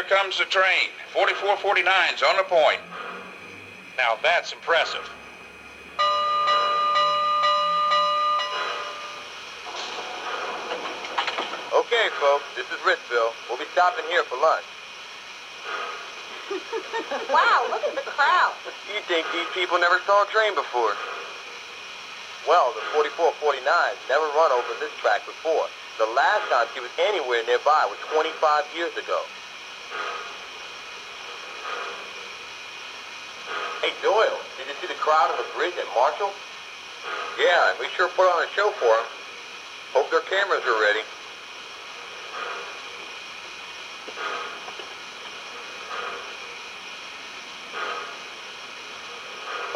comes the train. 4449's on the point. Now that's impressive. Okay, folks, this is Richville. We'll be stopping here for lunch. Wow, look at the crowd. You'd think these people never saw a train before. Well, the 4449's never run over this track before. The last time she was anywhere nearby was 25 years ago. Hey, Doyle, did you see the crowd on the bridge at Marshall? Yeah, and we sure put on a show for them. Hope their cameras are ready.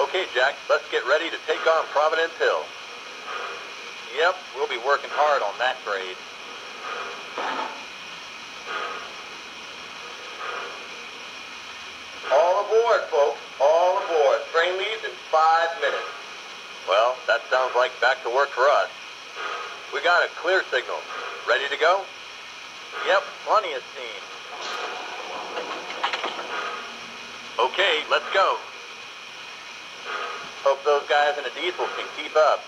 Okay, Jack, let's get ready to take on Providence Hill. Yep, we'll be working hard on that grade. All aboard, folks. All aboard. Train leaves in 5 minutes. Well, that sounds like back to work for us. We got a clear signal. Ready to go? Yep, plenty of steam. Okay, let's go. Hope those guys in the diesel can keep up.